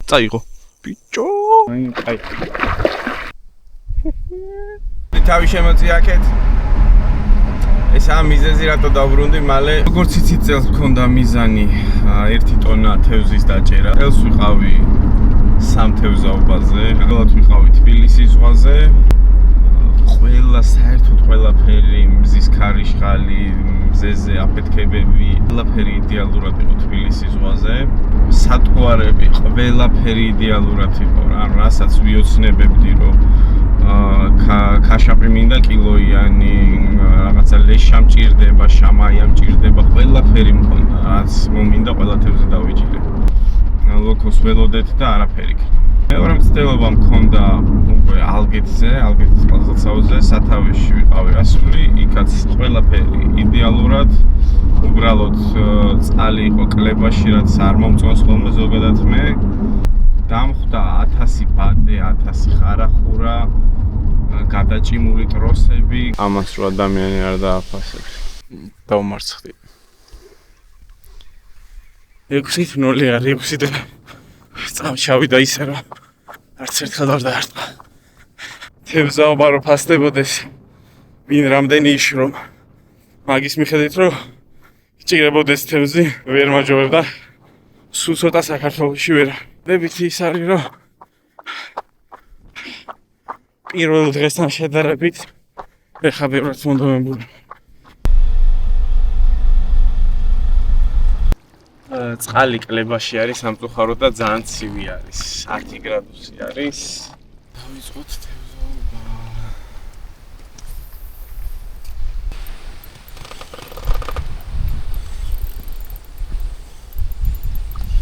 წაიღო. ბიჭო. აი. თავი შემოწიაკეთ. ეს ამ მიზეზი რატო დავბრუნდი მალე. როგორც იცით წელს მქონდა მიზანი 1 ტონა თევზის დაჭერა. წელს ვიყავი 3 თევზაობაზე. ყველათ ვიყავი თბილისის ზღვაზე. ყველა საერთოდ ყველაფერი მზის ქარიშხალი, მზეზე აფეთქებები, ყველაფერი იდეალურად იყო თბილისის ზღვაზე. სატყუარები ყველაფერი იდეალურად იყო რა, რასაც ვიოცნებებდი რომ ქაშაპი მინდა კილოიანი, რაღაცა ლეშა მჭირდება, შამაია მჭირდება, ყველაფერი მქონდა, რაც მომინდა ყველა თევზი დავიჭირე. ლოკოს ველოდეთ და არაფერი. მეორე მცდელობა მქონდა უკვე ალგეთზე, ალგეთის პლაზაცაოზე, სათავეში ვიყავი ასული, იქაც ყველაფერი იდეალურად, უბრალოდ წყალი იყო კლებაში, რაც არ მომწონს ხოლმე ზოგადად მე. დამხვდა 1000 ბადე, 1000 ხარახურა, გადაჭიმული ტროსები. ამას რო ადამიანი არ დააფასებს. დავმარცხდი. 6-0 არის, 6 წამშავიდა ისე რომ არც ერთხელ არ დაარტყა. თევზაობა რო ფასდებოდეს, ვინ რამდენი იშრო. მაგის მიხედვით რომ ჭირებოდეს თევზი, ვერ მაჯობებდა. სულ ცოტა საქართველოში ვერ. დებითი ის არის რომ პირველ დღესთან შედარებით ეხლა ბევრად მონდომებული. წყალი კლებაში არის სამწუხაროდ და ძალიან ცივი არის. 10 გრადუსი არის. დავიწყოთ თევზაობა.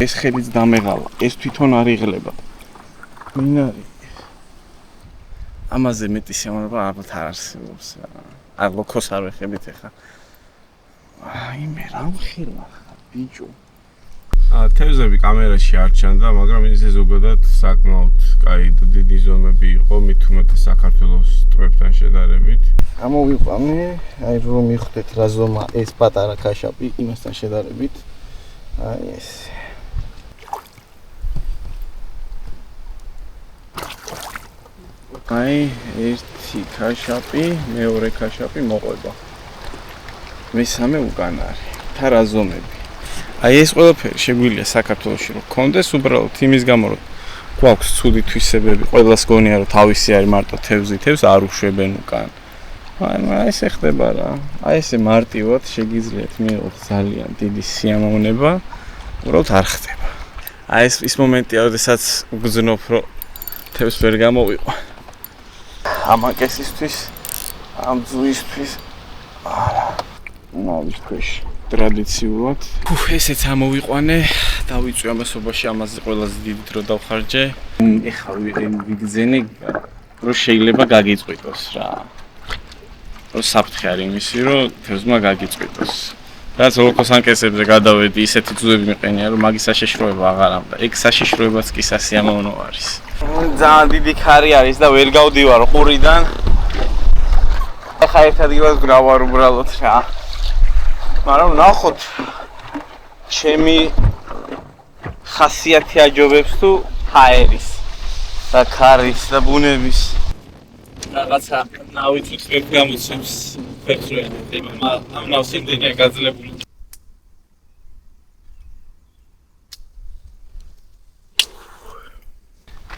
ეს ხელიც დამეღალა. ეს თვითონ არ იღლება. მინარი. ამაზე მეტი სიამოვნება ალბათ არ არსებობს. არ ლოკოს არ ვეხებით ეხლა. აი მე რა მხილა ხარ ბიჭო. თევზები კამერაში არ ჩანდა, მაგრამ ისე ზოგადად საკმაოდ კაი და დიდი ზომები იყო, მით უმეტეს საქართველოს ტბებთან შედარებით. გამოვიყვანე, აი რომ მიხვდეთ რა ზომა ეს პატარა ქაშაპი იმასთან შედარებით. აი ეს. აი ერთი ქაშაპი, მეორე ქაშაპი მოყვება. მესამე უკან არის. და რა ზომები. აი ეს ყველაფერი შეგვიძლია საქართველოში რომ გქონდეს, უბრალოდ იმის გამო რომ გვაქვს ცუდი თვისებები, ყველას გონია რომ თავისი არის მარტო თევზი, თევზს არ უშვებენ უკან. აი ესე ხდება რა. აი ესე მარტივად შეგიძლიათ მიიღოთ ძალიან დიდი სიამოვნება, უბრალოდ არ ხდება. აი ეს მომენტია, როდესაც უგზნობ რომ თევზს ვერ გამოვიყვა. ამაკესისთვის, ამ ძუისთვის არა. ნავის ქვეშ. ტრადიციულად. ესეც ამოვიყვანე, დავიწვი ამასობაში, ამაზე ყველაზე დიდი დრო დავხარჯე. ეხლა ვიგზენი, რომ შეიძლება გაგიწყვიტოს რა. რომ საფრთხე არის იმისი, რომ თევზმა გაგიწყვიტოს. რაც ლოკოს ანკესებზე გადავედი, ისეთი ძუები მიყენია, რომ მაგის საშიშროება აღარ ამდა. ეგ საშიშროებაც კი სასიამოვნო არის. ძალიან დიდი ქარი არის და ვერ გავდივარ ყურიდან. ეხლა ერთ ადგილას გრავარ უბრალოდ რა. მაგრამ ნახოთ ჩემი ხასიათი აჯობებს თუ ჰაერის და ქარის და ბუნების რაღაცა ნავით უწევს გამოცემს ფერხლები ამ ნავს იმდენია გაძლებული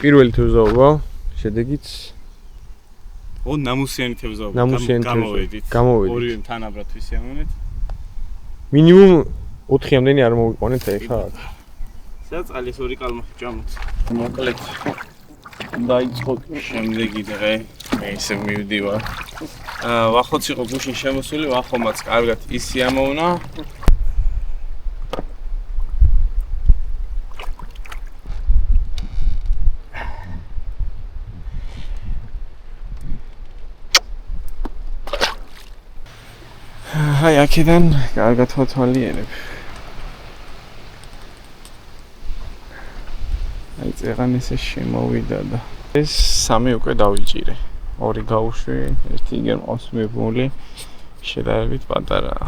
პირველი თევზაობა შედეგიც ნამუსიანი თევზაობა გამოვედით ორივე თანაბრად ვისიამოვნეთ მინიმუმ 4-მდენი არ მოვიყვანეთ ეხლა. საწყალი ორი კალმახი ჭამოთ. მოკლედ დაიწყო შემდეგი დღე. მე ისე მივდივარ. ვახოც იყო გუშინ შემოსული, ვახომაც კარგად ისიამოვნა. აი აქედან კარგად ვათვალიერებ. აი წეღან ესე შემოვიდა და ეს სამი უკვე დავიჭირე. ორი გავუშვი, ერთი იგერ მყავს მებმული, შედარებით პატარაა.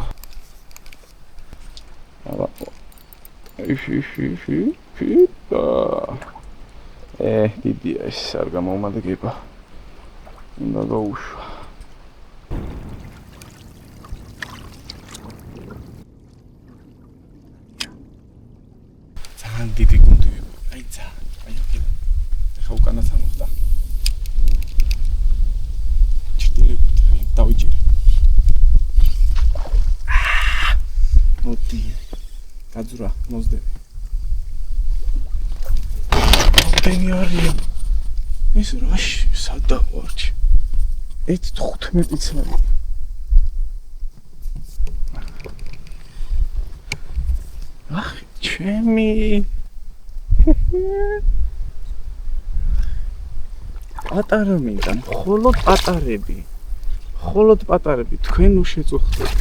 დიდია ეს არ გამომადგება. უნდა გაუშვა. ძალიან დიდი გუნდი. აი ძალიან. აი აქ. ეხა უკანაც ამოხდა. ჭდილებით დავიჭირე. მოდი. გაძურა, მოსდები. ამდენი არის. ეს რაში სადავარჩი. 15 წელი. ახ, ჩემი. პატარა მინდა, მხოლოდ პატარები. მხოლოდ პატარები თქვენ უშეწუხდეთ.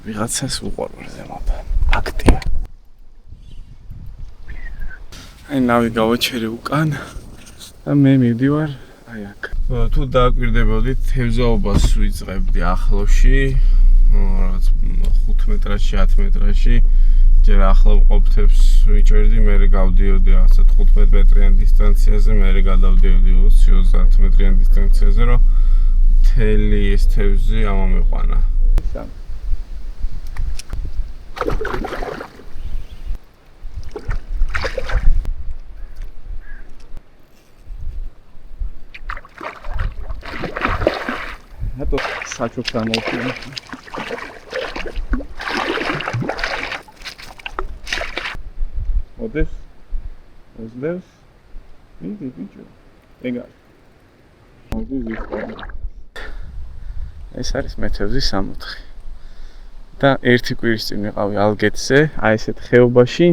ვიღაცას უყვარვარ ზემოდან. აქტია. აი ნავი გავაჩერე უკან და მე მივდივარ აი აქ. თუ დააკვირდებოდით, თევზაობას ვიწყებდი ახლოში, რაღაც 5 მეტრაში, 10 მეტრაში. ჯერ ახლა მყოფთებს ვიჭერდი, მერე გავდიოდი რაღაცა 15 მეტრიან დისტანციაზე, მერე გადავდიოდი 20-30 მეტრიან დისტანციაზე, რომ მთელი ეს თევზი ამომიყვანა. Hadi saçoktan olsun. Odes. Osdes. Video. Egal. ეს არის მეთევზის 64. და ერთი კვირის წინ ვიყავი ალგეთზე, აი ესეთ ხეობაში,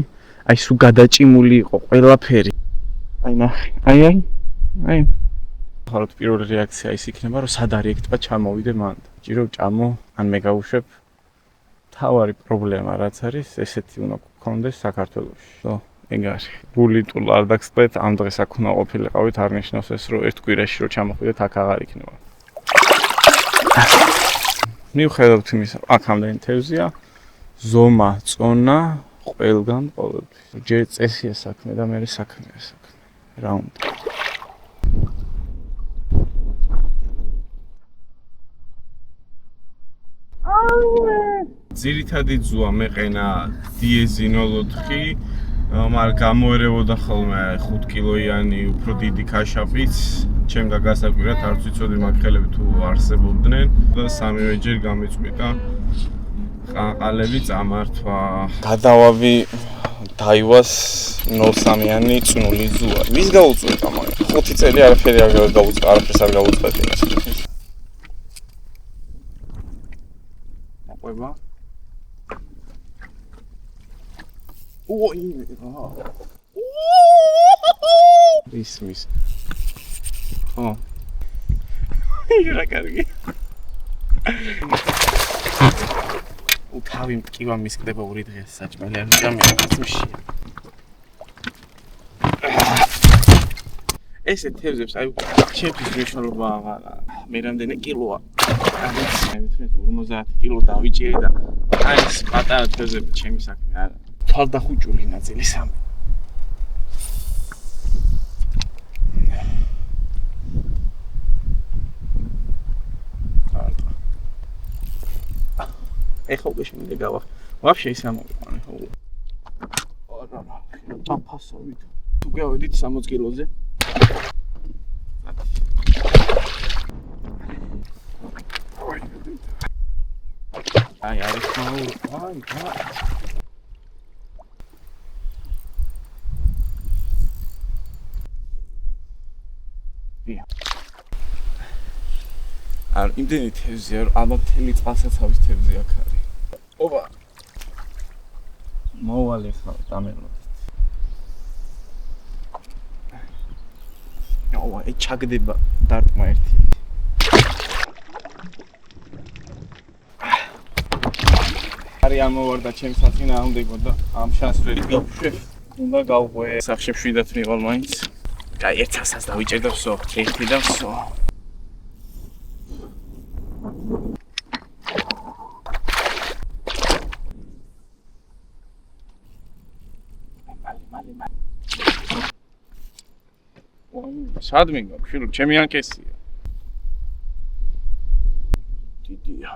აი სულ გადაჭიმული იყო ყველაფერი. აი ნახე, აი. ხაროთ პირველი რეაქცია ის იქნება, რომ სად არის ეგ ტბა ჩამოვიდე მანდ. ჭირო ჭამო, ან მე გავუშვებ. თავარი პრობლემა რაც არის, ესეთი უნდა გქონდეს საქართველოში. ხო, ეგ არის. გული ტულ არ დაგსწრეთ, ამ დღეს აქ უნდა ყოფილიყავით, არ ნიშნავს ეს, რომ ერთ კვირაში რომ ჩამოხვიდეთ, აქ აღარ იქნება. მიუხედავად იმისა, აქ ამდენი თევზია, ზომა, წონა, ყველგან ყოველთვის. ჯერ წესია საქმე და მერე საქმეა საქმე. რა უნდა? ძირითადი ძუა მეყენა დიეზინოლ 4, მაგრამ გამოერევოდა ხოლმე 5 კილოიანი უფრო დიდი ქაშაპიც. ჩემგან გასაკვირად არც ვიცოდი მაგ ხელები თუ არსებობდნენ და სამივე ჯერ გამიწვიდა. ყანყალები წამართვა. გადავავი დაივას 03-იანი წნული ძუა. ვის გაუწვევდა მაგრამ 5 წელი არაფერი არ გაუწვა, არაფერს არ გაუწვევდი მას. მოყვება. ოი. ისმის. ო. ირა კარგი. თავი მტკივა მისკდება ორი დღეს საჭმელი არ გამიაცმში. ესე თევზებს აი ჩემთვის მნიშვნელობა აღარა. მე რამდენი კილოა? აი 50 კილო დავიჭერე და აი ეს პატარა თევზები ჩემი საქმე არა. თვალდახუჭული ნაწილი სამი. ეხლა უკვე შემიძლია გავახ. ვაფშე ის ამოვიყვანე ხო. არა, დაფასავით. თუ გავედით 60 კილოზე. აი, არის მაური. აი. არ იმდენი თევზია, რომ ალბათ მთელი წყალსაცავის თევზი აქ არის. ოპა. მოვალე ხარ დამეღოთ. აუ, ეს ჩაგდება დარტყმა ერთი. არი ამოვარდა ჩემს საწინააღმდეგო და ამ შანსველი გავუშვებ. უნდა გავღვე. სახში მშვიდად მივალ მაინც. კაი, ერთ ასას დავიჭერდა ვსო, ერთი და ვსო. სად მინდა შვილო ჩემი ანკესია დიდია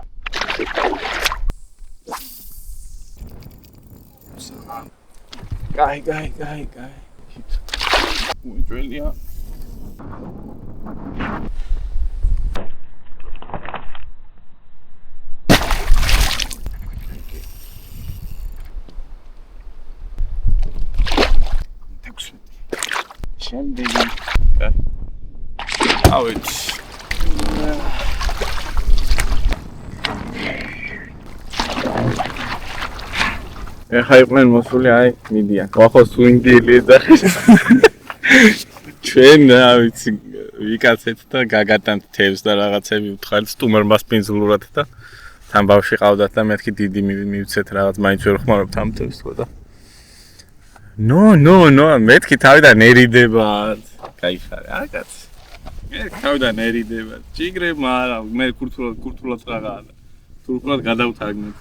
გაი უიჯველია შემდეგი ავით ეხა იყვნენ მოსული აი მიდიან ვახო სუინდილი ეძახის ჩვენ რა ვიცი ვიკაცეთ და გაგატანთ თევზს და რაღაცები ვთხარით სტუმარმა სპინძლურად და თან ბავშვი ყავდათ და მეთქი დიდი მივცეთ რაღაც მაინც ვერ ხმარობთ ამ თევზს და ნო მეთქი თავიდან ერიდებათ кайფარი არა კაც მე თავიდან ერიდებათ ჭიგრებმა არა მე კურთულად რაღაცა თურქულად გადავთაგნეთ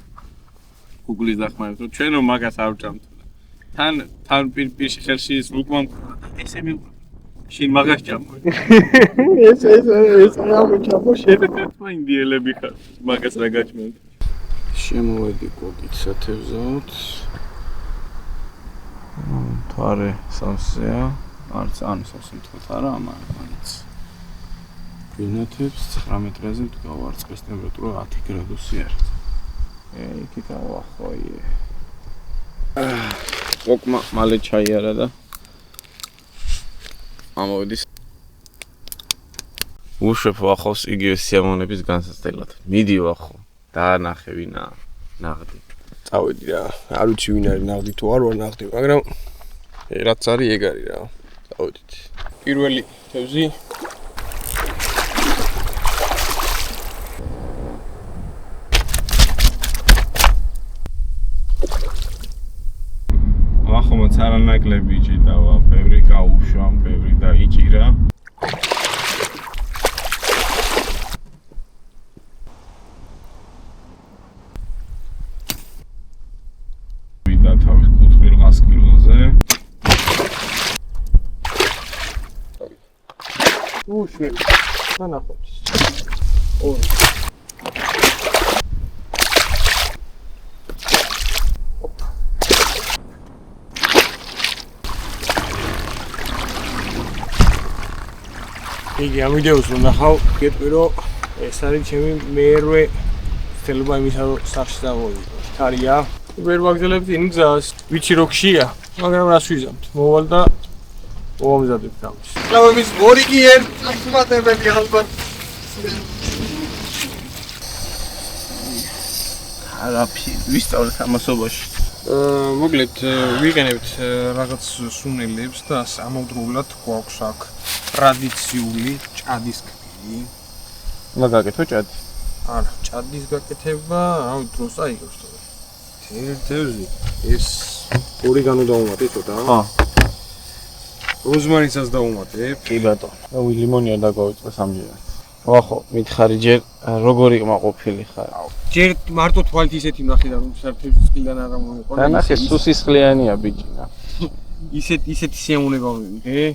გუგლის დახმარებით რომ ჩვენ რომ მაგას ავჭამთ თან პირში ხელში ის უკმამ ესე მე შენ მაგას ჭამო ეს ამოჭამო შენ თქმა ინდიელები ხარ მაგას რა გაჭმევთ შემოვედი გოგით სათევზაოდ თარე სამსეა არც ან სასუნთქოთ არა ამაინც გვინათებს 19 დღეზე ვდგავარ წყლის ტემპერატურა 10 გრადუსი არის იქით ავახოიე ოკმა მალე ჩაიარა და ამოვედის უშვებ ვახოს იგივე სიამოვნების განსაცდელად მიდი ვახო დაანახე ვინა ნაღდი წავედი რა არ ვიცი ვინ არის ნაღდი თუ არ ვარ ნაღდი მაგრამ რაც არის ეგ არის რა წავედით პირველი თევზი ვახომაც არანაკლები იჭიდავა ბევრი გაუშვამ ბევრი დაიჭირა უშვებ დანახავს ორი იგი ამ ვიდეოს რომ ნახავ გეტყვი რომ ეს არის ჩემი მერვე ცდილობა იმისა რომ სახში დავოვიდო ხარია ვერ ვაგზავნებთ იმ გზას ვიცი რო ხშია მაგრამ რას ვიზამთ მოვალ და ვამზადებთ ამას კლავების ორი კი ერთ ახმატებები ალბათ არაფი ვისწავლეთ ამასობაში მოკლედ ვიყენებთ რაღაც სუნელებს და ამავდროულად გვაქვს აქ ტრადიციული ჭადის კბილი მაგაკეთო ჭადი არა ჭადის გაკეთება ამ დროს აიგებს თევზი ეს ორეგანო დავუმატე ცოტა ხო როზმარინსაც დავუმატებ კი ბატონო ლიმონი არ დაგვაუწყეს ამჯერად ვახო მითხარი ჯერ როგორ იყმა ყოფილი ხარ ჯერ მარტო თვალით ისეთი ვნახე და რომ საერთოდ წყლიდან არ მომიყონა დანახე სუსისხლიანია ბიჭინა ისეთი სიამოვნება მივიღე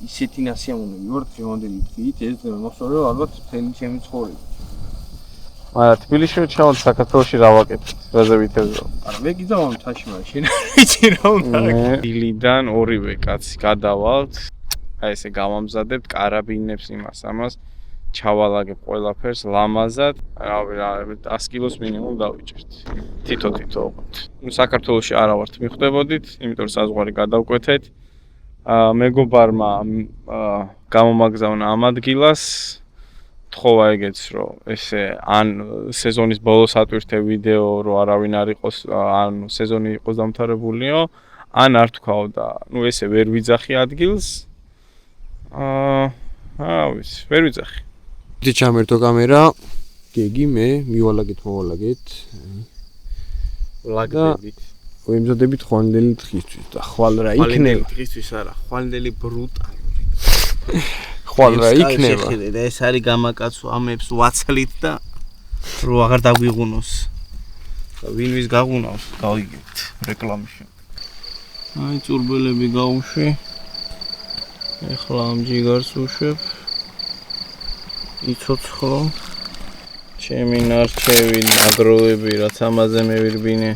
ისეთი ნასიამოვნები ვარ დღევანდელი დღით ეს დღე მოსწორე ალბათ მთელი ჩემი ცხოვრება მაგრამ თბილისში ჩავალ საქართველოში რა ვაკეთებ რაზე ვითევზო არა მე გიძავ თაში მაგრამ შენ ვიცი რა უნდა დილიდან ორივე კაცი გადავალთ აი ესე გავამზადებთ კარაბინებს იმას ამას ჩავალაგებ ყველაფერს ლამაზად რავი რა 100 კილოს მინიმუმ დავიჭერთ თითო ოღონდ ნუ საქართველოში არა ვართ მიხვდებოდით იმიტომ რომ საზღვარი გადავკვეთეთ მეგობარმა გამომაგზავნა ამ ადგილას თხოვა ეგეც რომ ესე ან სეზონის ბოლოს ატვირთე ვიდეო რომ არავინ არ იყოს ან სეზონი იყოს დამთავრებულიო ან არ თქვაო და ნუ ესე ვერ ვიძახი ადგილს ვიცი ვერ ვიძახი დიდი ჩამერთო კამერა გეგი მე მივალაგეთ მოვალაგეთ ლაგდებით ვიმზადებით ხვალინდელი დღისთვის და ხვალ რა იქნება დღისთვის არა ხვალინდელი ბრუტალური ხვალ რა იქნება და ეს არის გამაკაცო ამებს ვაცლით და რო აღარ დაგვიღუნოს და ვინ ვის გაღუნავს გავიგებთ რეკლამაში აი წურბელები გაუშვი ეხლა ამ ჯიგარს უშვებ. იცოცხლო. ჩემი ნარჩევი ნაგროვები რაც ამაზე მევირბინე.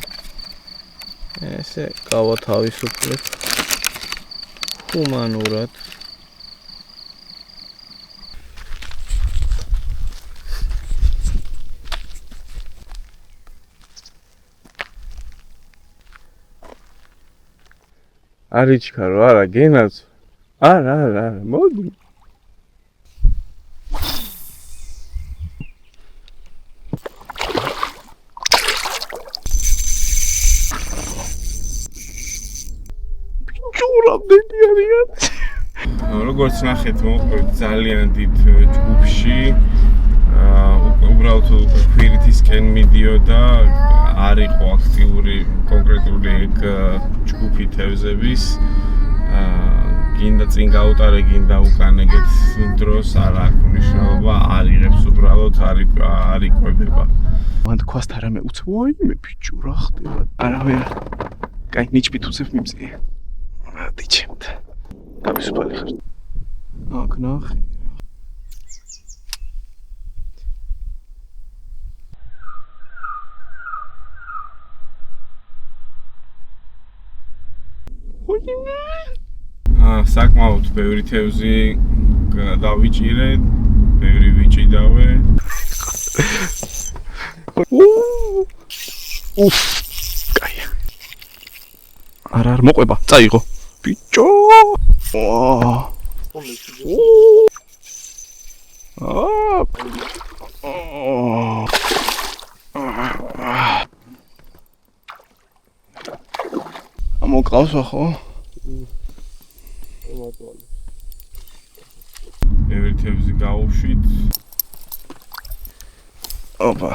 ესე გავათავისუფლებ. ჰუმანურად. არიჩქარო, არა, გენაც. არა, მოდი. ჭურამდენი არიან. როგორც ნახეთ, მოყვეთ ძალიან დიდ ჯგუფში. უბრალოდ ქვირითისკენ მიდიოდა, არ იყო აქტიური კონკრეტული ეგ ჯგუფი თევზების. გინდა წინ გაუტარე, გინდა უკან ეგეთ დროს არ აქვს მნიშვნელობა, არ იღებს უბრალოდ, არ იკვებება. მან თქვას თარამე უცვაიმე ბიჭო რა ხდება? არავე. კაი, ნიჭით უცებ მიმწია. დიჩემთ. თავისუფალი ხარ. აქ ნახე. საკმაოდ ბევრი თევზი დავიჭირე, ბევრი ვიჭიდავე. უფ. კაი. არ მოყვება, წაიღო. ბიჭო. მოკავს ხო? ბევრი თევზი გავუშვით. ოპა.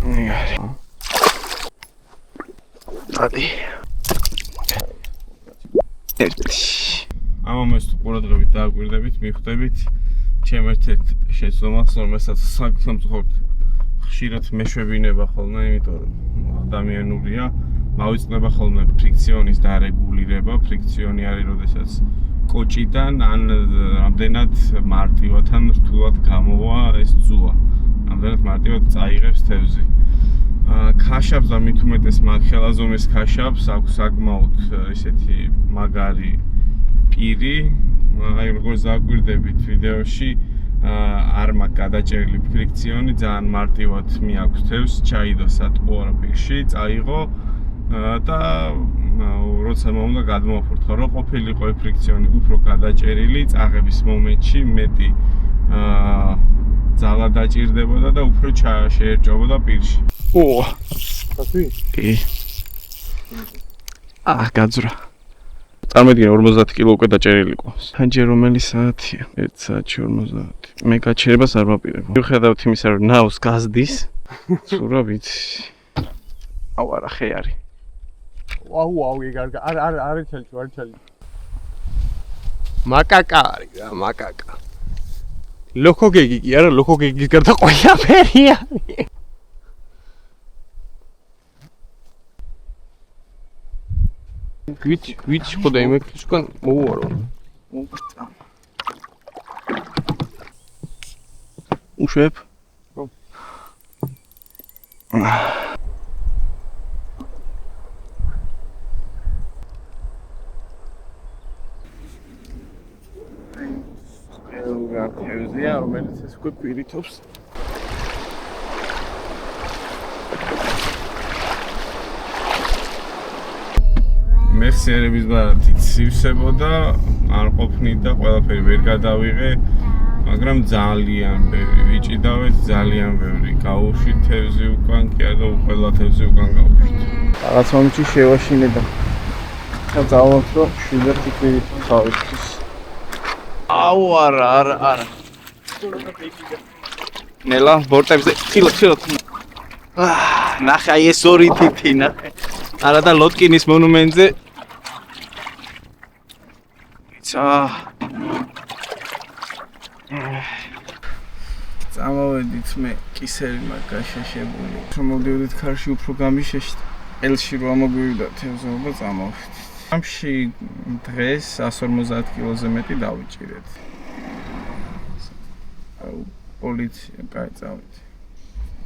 ნიგარი. ადი. ამას თუ ყურადღებით დააკვირდებით, მიხვდებით ჩემ ერთ-ერთ შეცდომას, რომელსაც სამწუხაროდ ხშირად მეშვებინება ხოლმე, იმიტომ რომ ადამიანურია, მავიწყდება ხოლმე ფრიქციონის დარეგულირება. ფრიქციონი არის, როდესაც კოჭიდან ან რამდენად მარტივად ან რთულად გამოვა ეს ძუა. რამდენად მარტივად წაიღებს თევზი. ქაშაპს და მით უმეტეს მაგ ხელაზომის ქაშაპს აქვს საკმაოდ ესეთი მაგარი პირი. აი როგორც დააკვირდებით ვიდეოში, არ მაქვს გადაჭერილი ფრიქციონი, ძალიან მარტივად მიაქვს თევზს, ჩაიდო სატყო არაფერში, წაიღო და როცა მომდა გადმოვაფორთხო, რომ ყოფილიყო ფრიქციონი უფრო გადაჭერილი, წაღების მომენტში მეტი ძალა დაჭირდებოდა და უფრო შეერჭებოდა პირში. ო, ხათვი? კი. გაძრა. წარმოიდგინე 50 კილო უკვე დაჭერილი ყავს. თანჯერ რომელი საათია? 1 საათი 50. მე გაჩერებას არ ვაპირებ. მიუხედავად იმისა, რომ ნავს გაზდის, სულ ვიცი. აუ არა ხე არის. აუ, არ ჩალი. მაკაკა არის რა, მაკაკა. ლოქოგეგი კი არა, ლოქოგეგის გარდა ყველაფერი არის. ვიცი ხოდა იმექს უკან მოუარო. უშვებ? ხო. თევზია, რომელიც ეს უკვე კვირითობს. მეხსიერების ბარათი ცივსებოდა, არ ყოფნიდა, ყველაფერი ვერ გადავიღე, მაგრამ ძალიან ბევრი ვიჭიდავეთ, ძალიან ბევრი გავუშვით თევზი უკან, კი არა ყველა თევზი უკან გავუშვით. რაღაც მომენტში შევაშინე და დავწავოთ, რომ შვიდერთი კვირით ხავისთვის. აუ არა. ნელა ბორტებზე ხილ. ნახე აი ეს ორი თითი ნახე. არა და ლოტკინის მონუმენტზე. წამოვედით მე კისერი მაგ გაშეშებული. მოდიოდით ქარში უფრო გამიშეშით. ელში რომ მოგვივიდა თევზაობა წამოვედით. ამში დღეს 150 კილოზე მეტი დავიჭირეთ. აუ პოლიცია, კაი წავით.